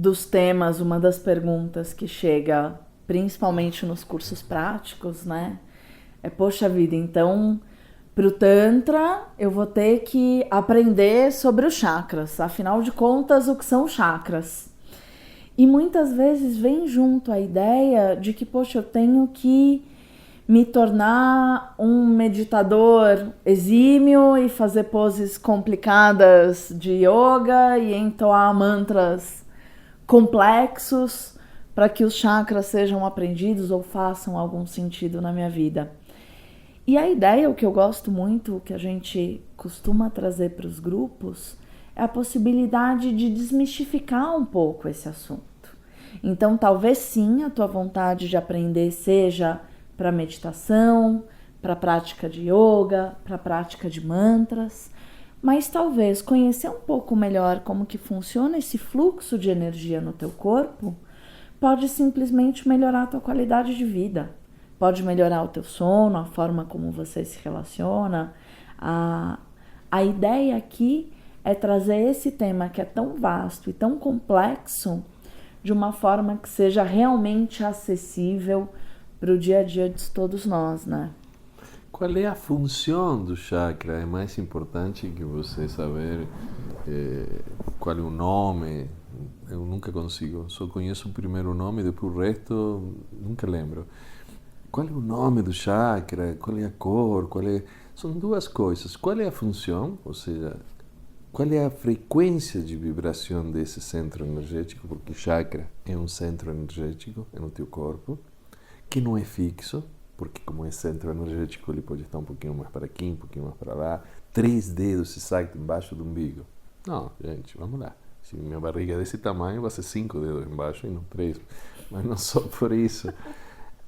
dos temas, uma das perguntas que chega principalmente nos cursos práticos, né? Poxa vida, então pro Tantra eu vou ter que aprender sobre os chakras. Afinal de contas, o que são chakras? E muitas vezes vem junto a ideia de que, poxa, eu tenho que me tornar um meditador exímio e fazer poses complicadas de yoga e entoar mantras complexos para que os chakras sejam aprendidos ou façam algum sentido na minha vida. E a ideia, o que eu gosto muito, o que a gente costuma trazer para os grupos, é a possibilidade de desmistificar um pouco esse assunto. Então, talvez sim, a tua vontade de aprender seja para meditação, para prática de yoga, para prática de mantras, mas talvez conhecer um pouco melhor como que funciona esse fluxo de energia no teu corpo pode simplesmente melhorar a tua qualidade de vida. Pode melhorar o teu sono, a forma como você se relaciona. A ideia aqui é trazer esse tema que é tão vasto e tão complexo de uma forma que seja realmente acessível para o dia a dia de todos nós, né? Qual é a função do chakra? É mais importante que você saber qual é o nome. Eu nunca consigo, só conheço o primeiro nome, depois o resto nunca lembro. Qual é o nome do chakra? Qual é a cor? São duas coisas. Qual é a função? Ou seja, qual é a frequência de vibração desse centro energético? Porque chakra é um centro energético no teu corpo, que não é fixo, porque como é centro energético, ele pode estar um pouquinho mais para aqui, um pouquinho mais para lá. 3 dedos exatos embaixo do umbigo. Não, gente, vamos lá. Se minha barriga é desse tamanho, vai ser 5 dedos embaixo e não 3. Mas não só por isso.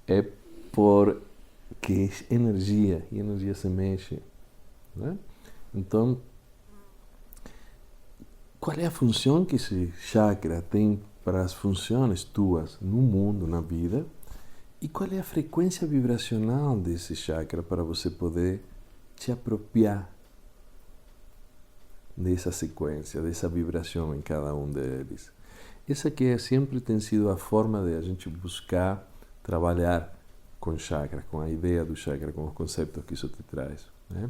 É porque é energia, e energia se mexe, né? Então, qual é a função que esse chakra tem para as funções tuas no mundo, na vida? E qual é a frequência vibracional desse chakra para você poder te apropriar dessa sequência, dessa vibração em cada um deles? Essa que sempre tem sido a forma de a gente buscar trabalhar com chakra, com a ideia do chakra, com os conceitos que isso te traz, né?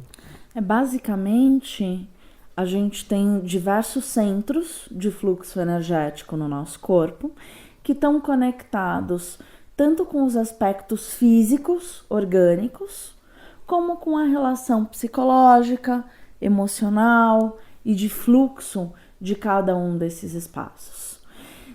Basicamente, a gente tem diversos centros de fluxo energético no nosso corpo que estão conectados tanto com os aspectos físicos, orgânicos, como com a relação psicológica, emocional e de fluxo de cada um desses espaços.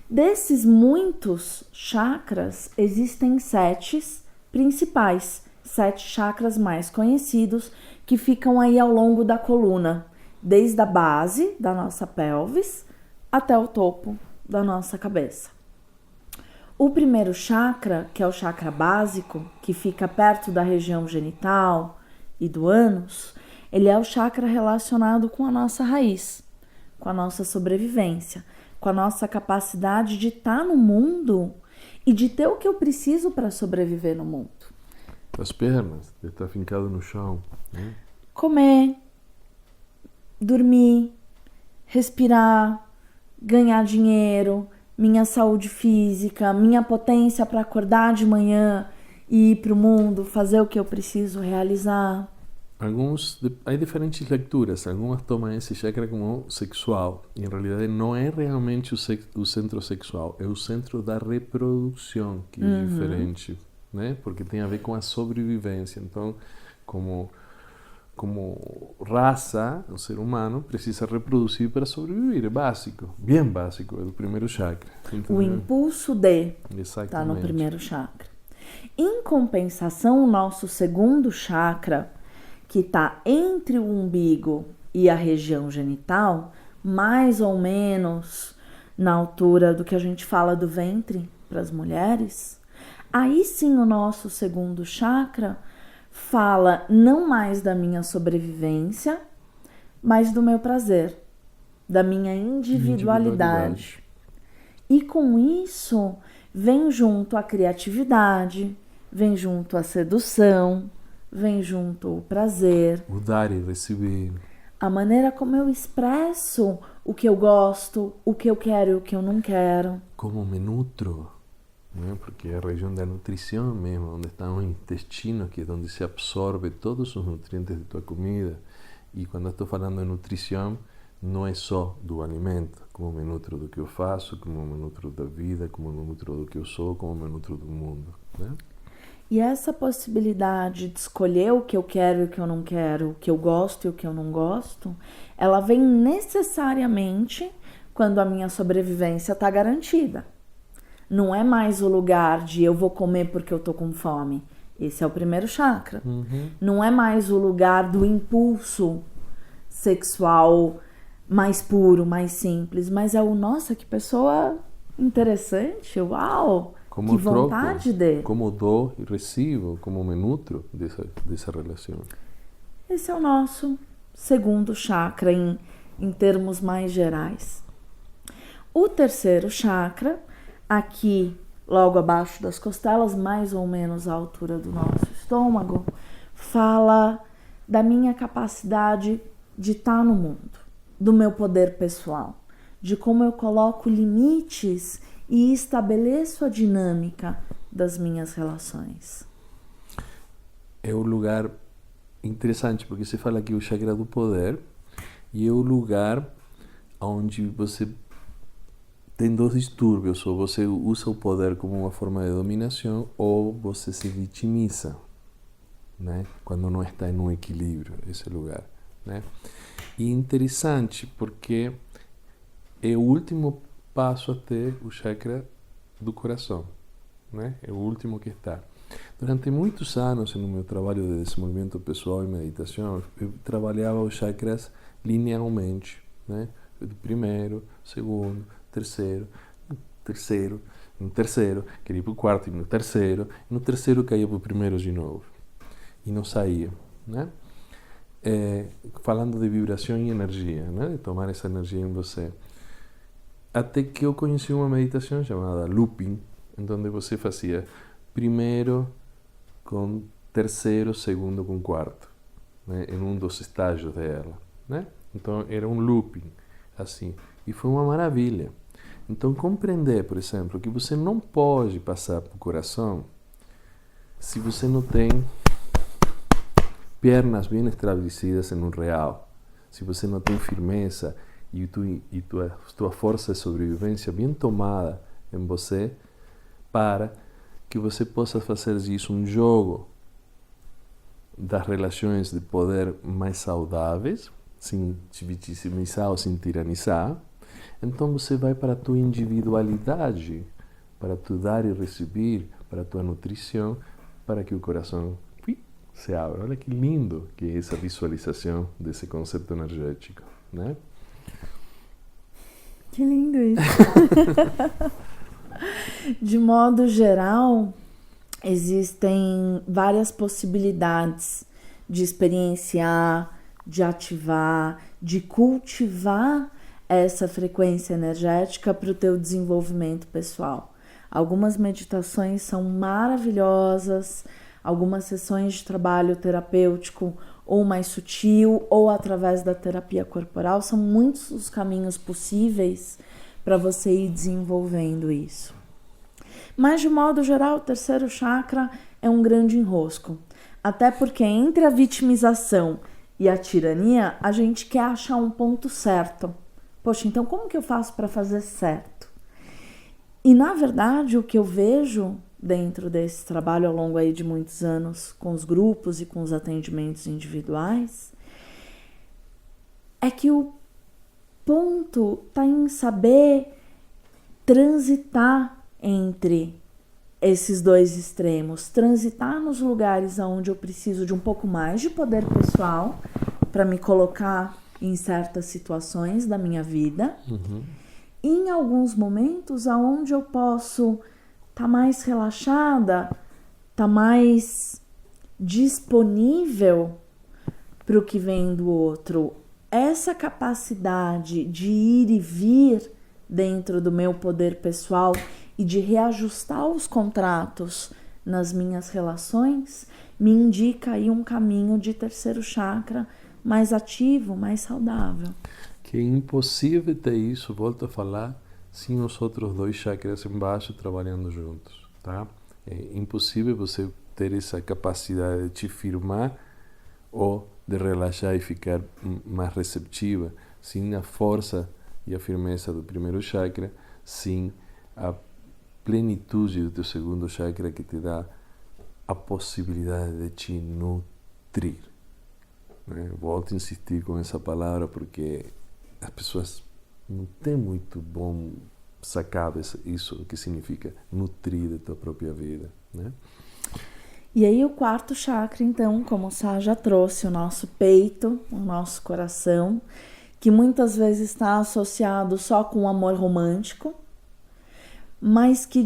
Desses muitos chakras, existem 7 principais, 7 chakras mais conhecidos que ficam aí ao longo da coluna, desde a base da nossa pelvis até o topo da nossa cabeça. O primeiro chakra, que é o chakra básico, que fica perto da região genital e do ânus, ele é o chakra relacionado com a nossa raiz, com a nossa sobrevivência, com a nossa capacidade de estar no mundo e de ter o que eu preciso para sobreviver no mundo. As pernas, de estar fincado no chão, né? Comer, dormir, respirar, ganhar dinheiro, minha saúde física, minha potência para acordar de manhã e ir para o mundo, fazer o que eu preciso realizar. Há diferentes leituras, algumas tomam esse chakra como sexual. Em realidade, não é realmente o centro sexual, é o centro da reprodução, que é diferente, né? Porque tem a ver com a sobrevivência. Então, como raça, o ser humano precisa reproduzir para sobreviver, é básico, bem básico, é do primeiro chakra. Entendeu? O impulso está no primeiro chakra. Em compensação, o nosso segundo chakra, que está entre o umbigo e a região genital, mais ou menos na altura do que a gente fala do ventre para as mulheres, aí sim o nosso segundo chakra fala não mais da minha sobrevivência, mas do meu prazer, da minha individualidade. E com isso vem junto a criatividade, vem junto a sedução, vem junto o prazer, o dar e receber, a maneira como eu expresso o que eu gosto, o que eu quero e o que eu não quero. Como me nutro, né? Porque é a região da nutrição mesmo, onde estão os intestinos, que é onde se absorve todos os nutrientes de tua comida. E quando eu estou falando de nutrição, não é só do alimento, como me nutro do que eu faço, como me nutro da vida, como me nutro do que eu sou, como me nutro do mundo, né? E essa possibilidade de escolher o que eu quero e o que eu não quero, o que eu gosto e o que eu não gosto, ela vem necessariamente quando a minha sobrevivência está garantida. Não é mais o lugar de eu vou comer porque eu tô com fome. Esse é o primeiro chakra. Não é mais o lugar do impulso sexual mais puro, mais simples, mas é o, nossa, que pessoa interessante, uau, Como que vontade de. Como dou e recebo, como me nutro dessa relação. Esse é o nosso segundo chakra em termos mais gerais. O terceiro chakra, aqui logo abaixo das costelas, mais ou menos à altura do nosso estômago, fala da minha capacidade de estar no mundo, do meu poder pessoal, de como eu coloco limites e estabeleço a dinâmica das minhas relações. É um lugar interessante, porque você fala aqui o chakra do poder, e é o lugar onde você tem dois distúrbios: ou você usa o poder como uma forma de dominação, ou você se vitimiza, né? Quando não está em um equilíbrio, esse lugar, né? E interessante porque é o último passo até o chakra do coração, né? É o último que está. Durante muitos anos, no meu trabalho de desenvolvimento pessoal e meditação, eu trabalhava os chakras linearmente, né? Do primeiro, segundo, terceiro, no terceiro, queria ir para o quarto, e no terceiro caía para o primeiro de novo, e não saía, né? Falando de vibração e energia, né? De tomar essa energia em você. Até que eu conheci uma meditação chamada Looping, onde você fazia primeiro com terceiro, segundo com quarto, né? Em um dos estágios dela, né? Então era um looping, assim, e foi uma maravilha. Então compreender, por exemplo, que você não pode passar para o coração se você não tem pernas bem estabelecidas em um real, se você não tem firmeza e tua força de sobrevivência bem tomada em você, para que você possa fazer disso um jogo das relações de poder mais saudáveis, sem te vitimizar ou sem tiranizar. Então você vai para a tua individualidade, para tu dar e receber, para a tua nutrição, para que o coração se abra. Olha que lindo que é essa visualização desse conceito energético, né? Que lindo isso! De modo geral, existem várias possibilidades de experienciar, de ativar, de cultivar essa frequência energética para o teu desenvolvimento pessoal. Algumas meditações são maravilhosas, algumas sessões de trabalho terapêutico ou mais sutil ou através da terapia corporal, são muitos os caminhos possíveis para você ir desenvolvendo isso. Mas, de modo geral, o terceiro chakra é um grande enrosco. Até porque entre a vitimização e a tirania, a gente quer achar um ponto certo. Poxa, então como que eu faço para fazer certo? E, na verdade, o que eu vejo dentro desse trabalho ao longo aí de muitos anos com os grupos e com os atendimentos individuais é que o ponto está em saber transitar entre esses dois extremos, transitar nos lugares onde eu preciso de um pouco mais de poder pessoal para me colocar em certas situações da minha vida, e em alguns momentos onde eu posso estar mais relaxada, estar mais disponível para o que vem do outro. Essa capacidade de ir e vir dentro do meu poder pessoal e de reajustar os contratos nas minhas relações me indica aí um caminho de terceiro chakra mais ativo, mais saudável. Que é impossível ter isso, volto a falar, sem os outros 2 chakras embaixo trabalhando juntos, tá? É impossível você ter essa capacidade de te firmar ou de relaxar e ficar mais receptiva, sem a força e a firmeza do primeiro chakra, sem a plenitude do teu segundo chakra que te dá a possibilidade de te nutrir. Né? Volto a insistir com essa palavra porque as pessoas não têm muito bom sacado isso que significa nutrir a tua própria vida, né? E aí o 4º chakra, então, como o Sá já trouxe, o nosso peito, o nosso coração, que muitas vezes está associado só com o amor romântico, mas que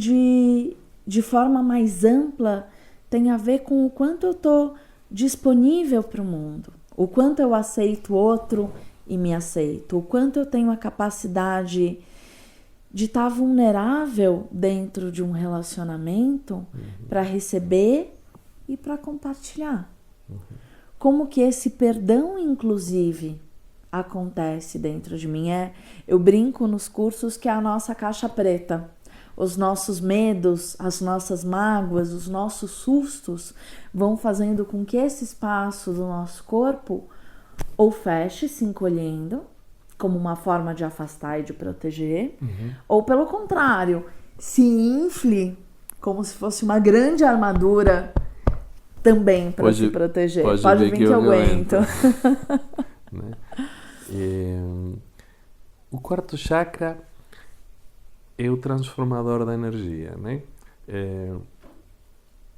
de forma mais ampla tem a ver com o quanto eu estou disponível para o mundo, o quanto eu aceito o outro e me aceito, o quanto eu tenho a capacidade de estar vulnerável dentro de um relacionamento para receber e para compartilhar. Como que esse perdão, inclusive, acontece dentro de mim? Eu brinco nos cursos que é a nossa caixa preta. Os nossos medos, as nossas mágoas, os nossos sustos vão fazendo com que esse espaço do nosso corpo ou feche, se encolhendo, como uma forma de afastar e de proteger, ou pelo contrário, se infle como se fosse uma grande armadura também para se proteger. Pode vir que eu aguento. Né? O 4º chakra é o transformador da energia, né?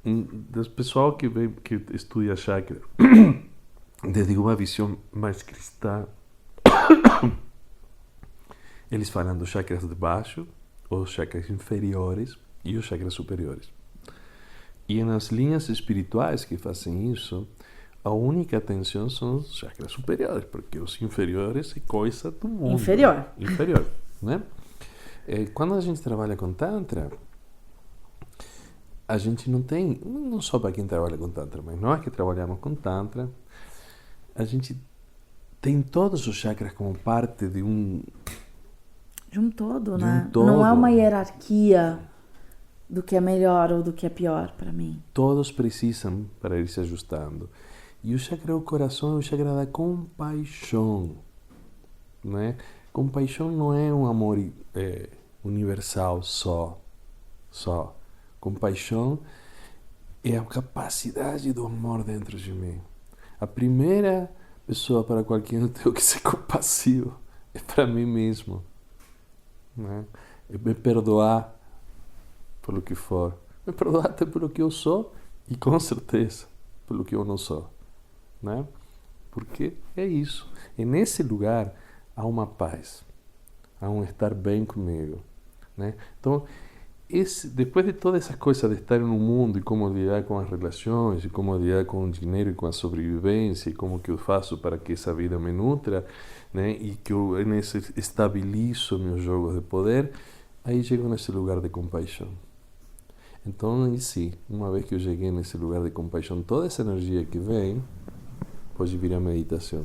Do pessoal que estuda chakra desde uma visão mais cristã, eles falam dos chakras de baixo, os chakras inferiores e os chakras superiores. E nas linhas espirituais que fazem isso, a única atenção são os chakras superiores, porque os inferiores é coisa do mundo. Inferior, né? Quando a gente trabalha com Tantra, a gente não tem, não só para quem trabalha com Tantra, mas nós que trabalhamos com Tantra, a gente tem todos os chakras como parte de um todo, né? Não é uma hierarquia do que é melhor ou do que é pior para mim. Todos precisam para ir se ajustando. E o chakra do coração é o chakra da compaixão, né? Compaixão não é um amor universal só. Compaixão é a capacidade do amor dentro de mim. A primeira pessoa para a qual eu tenho que ser compassivo é para mim mesmo, né? É me perdoar pelo que for. Me perdoar até pelo que eu sou e com certeza pelo que eu não sou, né? Porque é isso. E nesse lugar há uma paz, há um estar bem comigo, né? Então, depois de toda essa coisa de estar no mundo e como lidar com as relações e como lidar com o dinheiro e com a sobrevivência e como que eu faço para que essa vida me nutra, né? E que eu estabilizo meus jogos de poder, aí chego nesse lugar de compaixão. Então, aí sim, uma vez que eu cheguei nesse lugar de compaixão, toda essa energia que vem pode vir a meditação,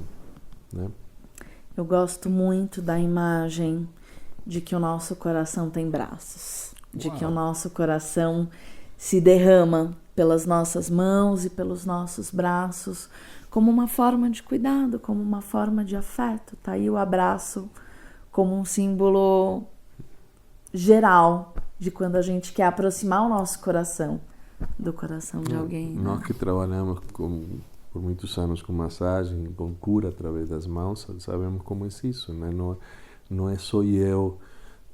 né? Eu gosto muito da imagem de que o nosso coração tem braços, de que o nosso coração se derrama pelas nossas mãos e pelos nossos braços como uma forma de cuidado, como uma forma de afeto. Tá aí o abraço como um símbolo geral de quando a gente quer aproximar o nosso coração do coração de alguém. Nós que trabalhamos por muitos anos com massagem, com cura através das mãos, sabemos como é isso, né? Não é só eu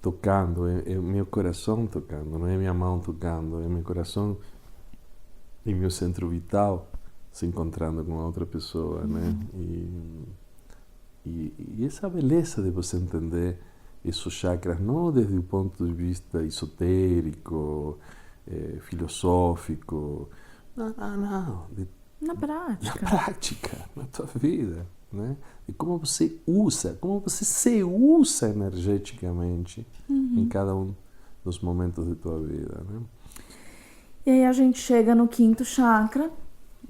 tocando, é meu coração tocando, não é minha mão tocando, é meu coração e meu centro vital se encontrando com a outra pessoa, né? E essa beleza de você entender esses chakras, não desde o ponto de vista esotérico, filosófico, não. Na prática. Na prática, na tua vida, né? E como você se usa energeticamente em cada um dos momentos de tua vida, né? E aí a gente chega no 5º chakra,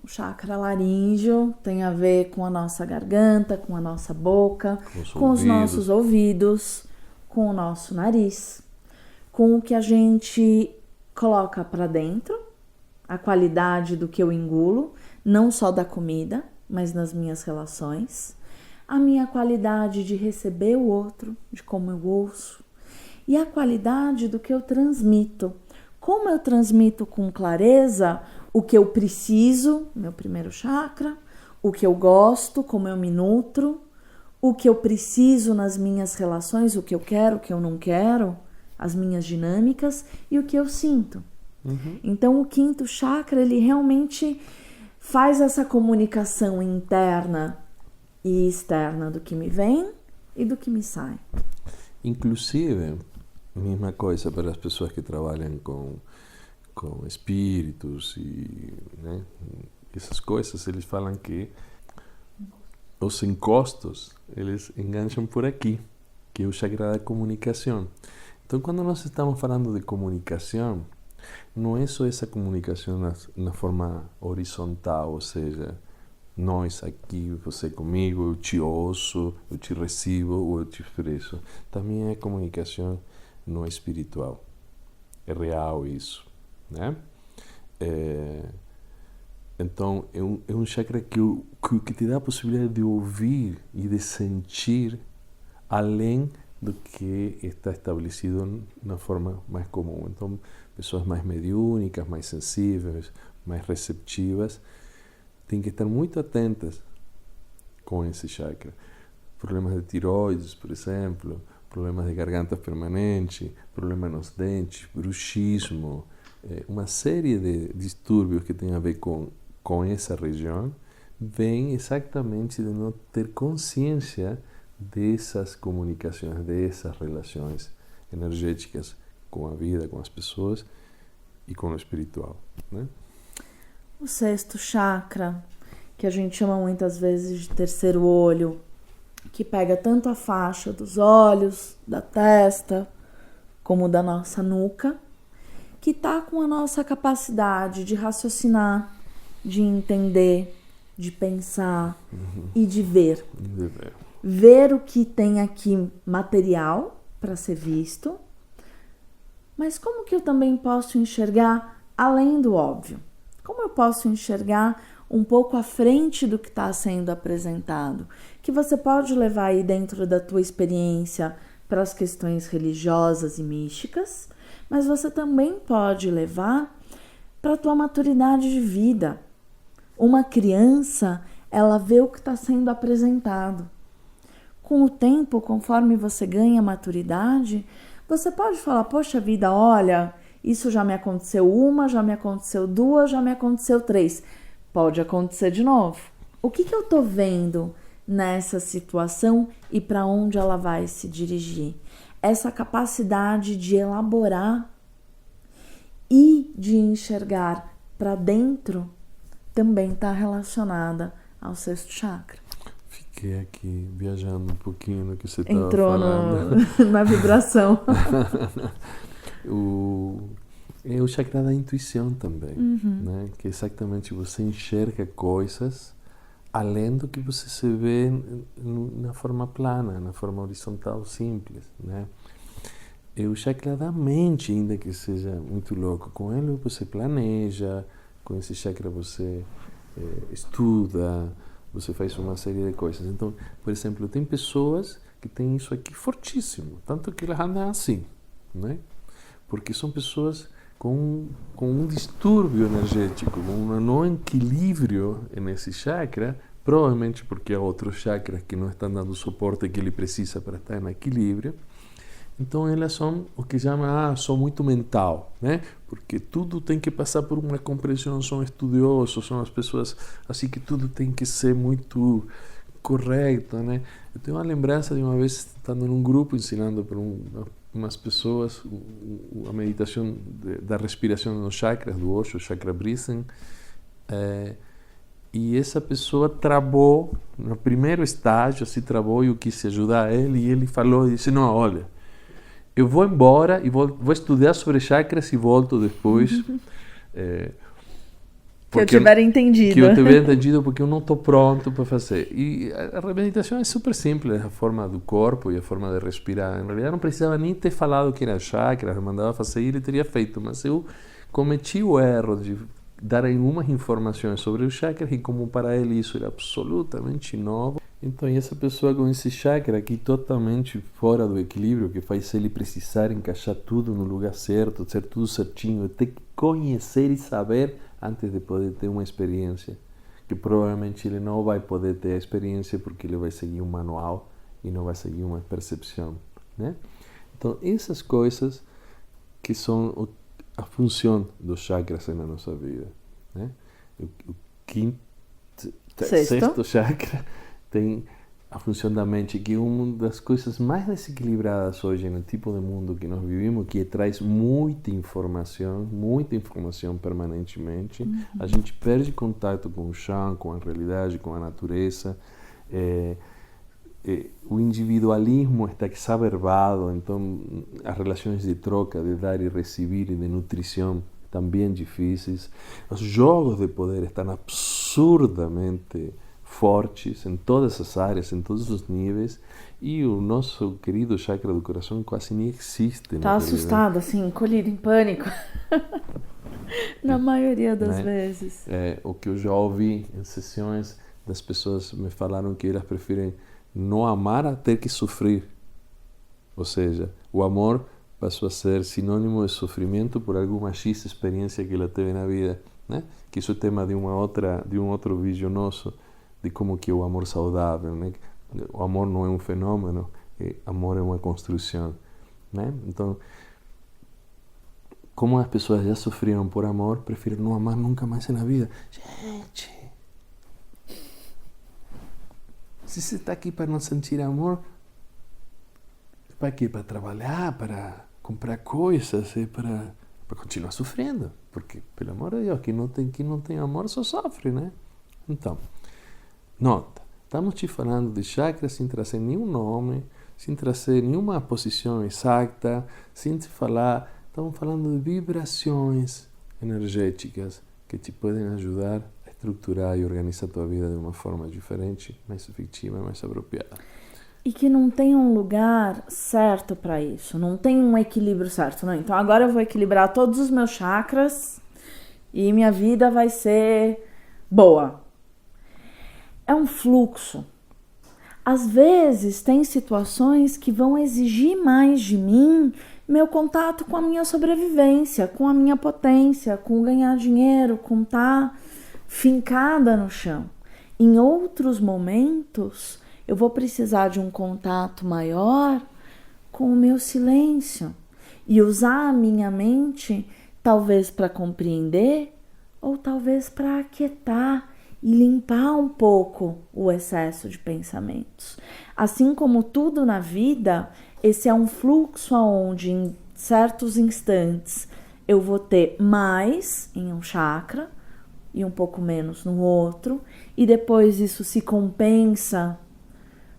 O chakra laríngeo tem a ver com a nossa garganta, com a nossa boca, com os nossos ouvidos, com o nosso nariz, com o que a gente coloca para dentro, a qualidade do que eu engulo, não só da comida, mas nas minhas relações, a minha qualidade de receber o outro, de como eu ouço, e a qualidade do que eu transmito. Como eu transmito com clareza o que eu preciso, meu primeiro chakra, o que eu gosto, como eu me nutro, o que eu preciso nas minhas relações, o que eu quero, o que eu não quero, as minhas dinâmicas e o que eu sinto. Então, o quinto chakra, ele realmente faz essa comunicação interna e externa do que me vem e do que me sai. Inclusive, mesma coisa para as pessoas que trabalham com espíritos e, né, essas coisas, eles falam que os encostos, eles engancham por aqui, que é o chakra da comunicação. Então, quando nós estamos falando de comunicação, não é só essa comunicação na forma horizontal, ou seja, nós aqui, você comigo, eu te ouço, eu te recebo ou eu te expresso. Também é comunicação no espiritual. É real isso, né? Então, é um chakra que te dá a possibilidade de ouvir e de sentir além do que está estabelecido na forma mais comum. Então, pessoas mais mediúnicas, mais sensíveis, mais receptivas, têm que estar muito atentas com esse chakra. Problemas de tiroides, por exemplo, problemas de garganta permanente, problemas nos dentes, bruxismo, uma série de distúrbios que têm a ver com essa região, vem exatamente de não ter consciência dessas comunicações, dessas relações energéticas com a vida, com as pessoas e com o espiritual, né? O sexto chakra, que a gente chama muitas vezes de terceiro olho, que pega tanto a faixa dos olhos, da testa, como da nossa nuca, que está com a nossa capacidade de raciocinar, de entender, de pensar e de ver. Ver o que tem aqui material para ser visto, mas como que eu também posso enxergar além do óbvio? Como eu posso enxergar um pouco à frente do que está sendo apresentado? Que você pode levar aí dentro da tua experiência para as questões religiosas e místicas, mas você também pode levar para a tua maturidade de vida. Uma criança, ela vê o que está sendo apresentado. Com o tempo, conforme você ganha maturidade, você pode falar, poxa vida, olha, isso já me aconteceu uma, já me aconteceu duas, já me aconteceu três. Pode acontecer de novo. O que eu estou vendo nessa situação e para onde ela vai se dirigir? Essa capacidade de elaborar e de enxergar para dentro também está relacionada ao sexto chakra. Fiquei aqui viajando um pouquinho no que você estava falando. Entrou na vibração. É o chakra da intuição também, né? Que exatamente você enxerga coisas além do que você se vê na forma plana, na forma horizontal simples, né? É o chakra da mente, ainda que seja muito louco. Com ele você planeja, com esse chakra você estuda, você faz uma série de coisas. Então, por exemplo, tem pessoas que têm isso aqui fortíssimo, tanto que elas andam assim, né? Porque são pessoas com um distúrbio energético, com um não equilíbrio nesse chakra, provavelmente porque há outros chakras que não estão dando o suporte que ele precisa para estar em equilíbrio. Então elas são o que chama, são muito mental, né? Porque tudo tem que passar por uma compreensão, são estudiosos, são as pessoas assim que tudo tem que ser muito correto, né? Eu tenho uma lembrança de uma vez estando num grupo ensinando para umas pessoas a meditação da respiração nos chakras do Osho, chakra breathing, e essa pessoa travou no primeiro estágio, assim travou, e eu quis ajudar ele, e ele falou, disse, não, olha, eu vou embora e vou estudar sobre chakras e volto depois. Que eu tiver entendido. Que eu tiver entendido, porque eu não estou pronto para fazer. E a meditação é super simples, a forma do corpo e a forma de respirar. Em realidade, não precisava nem ter falado que era chakra, eu mandava fazer e ele teria feito, mas eu cometi o erro de dar algumas informações sobre os chakras e como para ele isso era absolutamente novo. Então, essa pessoa com esse chakra aqui totalmente fora do equilíbrio, que faz ele precisar encaixar tudo no lugar certo, ser tudo certinho, ter que conhecer e saber antes de poder ter uma experiência, que provavelmente ele não vai poder ter a experiência porque ele vai seguir um manual e não vai seguir uma percepção, né? Então, essas coisas que são a função dos chakras na nossa vida, né? O quinto, sexto chakra tem a função da mente, que é uma das coisas mais desequilibradas hoje no tipo de mundo que nós vivimos, que traz muita informação permanentemente. A gente perde contato com o chão, com a realidade, com a natureza. O individualismo está exacerbado, então as relações de troca, de dar e receber e de nutrição também difíceis. Os jogos de poder estão absurdamente fortes em todas as áreas, em todos os níveis, e o nosso querido chakra do coração quase nem existe. Tá assustado, assim, encolhido em pânico. Na maioria das vezes. O que eu já ouvi em sessões das pessoas me falaram que elas preferem não amar a ter que sofrer. Ou seja, o amor passou a ser sinônimo de sofrimento por alguma X experiência que ela teve na vida, né? Que isso é tema de um outro vídeo nosso, de como que é o amor saudável, né? O amor não é um fenômeno, amor é uma construção, né? Então, como as pessoas já sofreram por amor, preferem não amar nunca mais na vida. Gente, se você está aqui para não sentir amor, para quê? Para trabalhar, para comprar coisas, para continuar sofrendo, porque, pelo amor de Deus, quem não tem amor só sofre, né? Então, nota, estamos te falando de chakras sem trazer nenhum nome, sem trazer nenhuma posição exata, sem te falar, estamos falando de vibrações energéticas que te podem ajudar a estruturar e organizar a tua vida de uma forma diferente, mais efetiva, mais apropriada. E que não tem um lugar certo para isso, não tem um equilíbrio certo, não. Então agora eu vou equilibrar todos os meus chakras e minha vida vai ser boa. É um fluxo. Às vezes tem situações que vão exigir mais de mim meu contato com a minha sobrevivência, com a minha potência, com ganhar dinheiro, com estar fincada no chão. Em outros momentos, eu vou precisar de um contato maior com o meu silêncio e usar a minha mente talvez para compreender ou talvez para aquietar e limpar um pouco o excesso de pensamentos. Assim como tudo na vida, esse é um fluxo onde em certos instantes eu vou ter mais em um chakra e um pouco menos no outro, e depois isso se compensa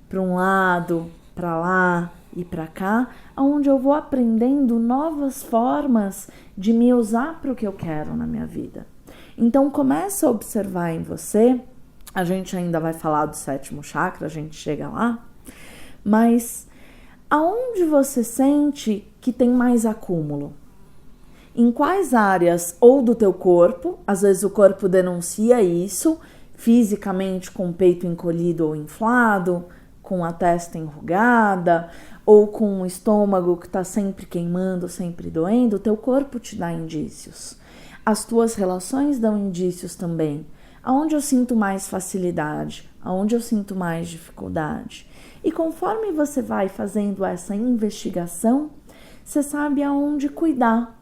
para um lado, para lá e para cá, onde eu vou aprendendo novas formas de me usar para o que eu quero na minha vida. Então começa a observar em você, a gente ainda vai falar do sétimo chakra, a gente chega lá, mas aonde você sente que tem mais acúmulo? Em quais áreas ou do teu corpo, às vezes o corpo denuncia isso, fisicamente com o peito encolhido ou inflado, com a testa enrugada, ou com o estômago que está sempre queimando, sempre doendo, o teu corpo te dá indícios. As tuas relações dão indícios também. Aonde eu sinto mais facilidade? Aonde eu sinto mais dificuldade? E conforme você vai fazendo essa investigação, você sabe aonde cuidar,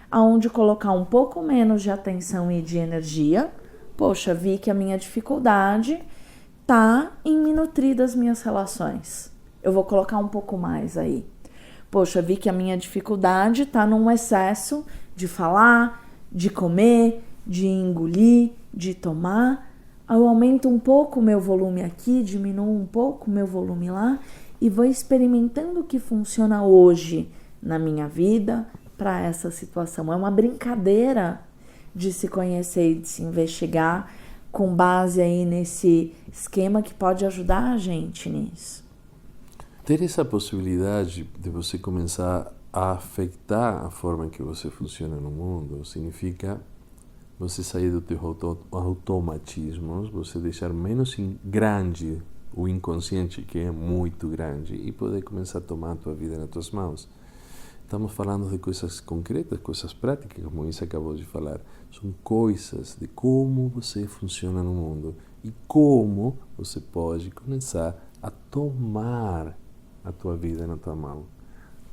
aonde colocar um pouco menos de atenção e de energia. Poxa, vi que a minha dificuldade tá em me nutrir das minhas relações. Eu vou colocar um pouco mais aí. Poxa, vi que a minha dificuldade tá num excesso de falar, de comer, de engolir, de tomar. Eu aumento um pouco o meu volume aqui, diminuo um pouco o meu volume lá e vou experimentando o que funciona hoje na minha vida para essa situação. É uma brincadeira de se conhecer e de se investigar com base aí nesse esquema que pode ajudar a gente nisso. Ter essa possibilidade de você começar a afetar a forma que você funciona no mundo significa você sair dos teus automatismos, você deixar menos grande o inconsciente, que é muito grande, e poder começar a tomar a tua vida nas tuas mãos. Estamos falando de coisas concretas, coisas práticas, como isso acabou de falar. São coisas de como você funciona no mundo e como você pode começar a tomar a tua vida na tua mão.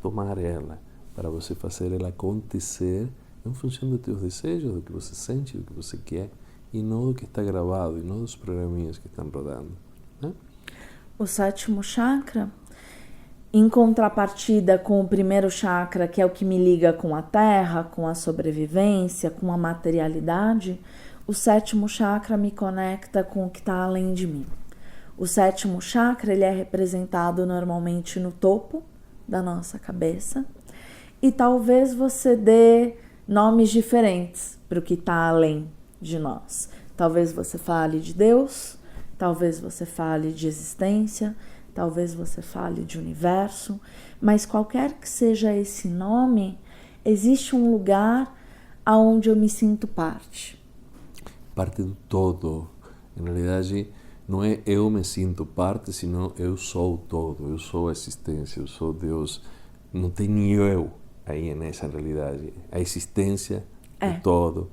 Tomar ela, para você fazer ela acontecer em função dos teus desejos, do que você sente, do que você quer, e não do que está gravado, e não dos programinhas que estão rodando, né? O sétimo chakra, em contrapartida com o primeiro chakra, que é o que me liga com a terra, com a sobrevivência, com a materialidade, o sétimo chakra me conecta com o que está além de mim. O sétimo chakra, ele é representado normalmente no topo da nossa cabeça, e talvez você dê nomes diferentes para o que está além de nós. Talvez você fale de Deus, talvez você fale de existência, talvez você fale de universo, mas qualquer que seja esse nome, existe um lugar aonde eu me sinto parte. Parte do todo. Na realidade, não é eu me sinto parte, senão eu sou o todo, eu sou a existência, eu sou Deus. Não tem eu aí nessa realidade. A existência do todo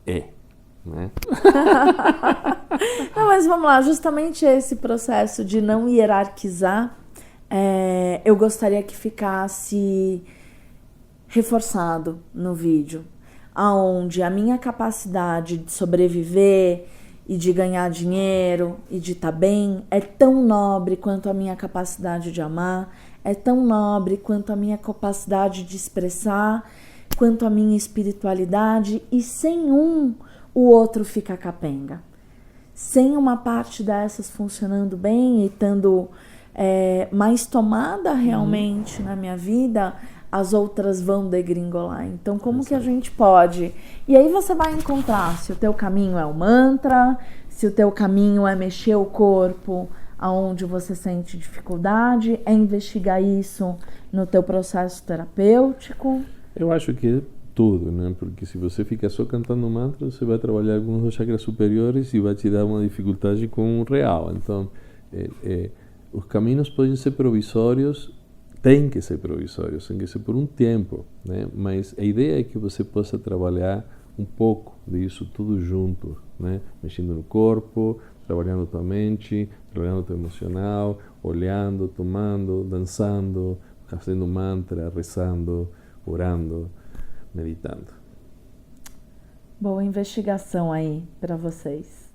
é, né? Não, mas vamos lá, justamente esse processo de não hierarquizar, eu gostaria que ficasse reforçado no vídeo, aonde a minha capacidade de sobreviver e de ganhar dinheiro e de estar bem é tão nobre quanto a minha capacidade de amar, é tão nobre quanto a minha capacidade de expressar, quanto a minha espiritualidade, e sem um, o outro fica capenga. Sem uma parte dessas funcionando bem e estando mais tomada realmente na minha vida, as outras vão degringolar. Então, como que a gente pode? E aí você vai encontrar se o teu caminho é o mantra, se o teu caminho é mexer o corpo aonde você sente dificuldade, é investigar isso no teu processo terapêutico. Eu acho que é tudo, né? Porque se você fica só cantando mantra, você vai trabalhar alguns dos chakras superiores e vai te dar uma dificuldade com o real. Então, os caminhos podem ser provisórios, tem que ser provisórios, tem que ser por um tempo, né? Mas a ideia é que você possa trabalhar um pouco disso tudo junto, né? Mexendo no corpo, trabalhando tua mente, trabalhando teu emocional, olhando, tomando, dançando, fazendo mantra, rezando, orando, meditando. Boa investigação aí para vocês.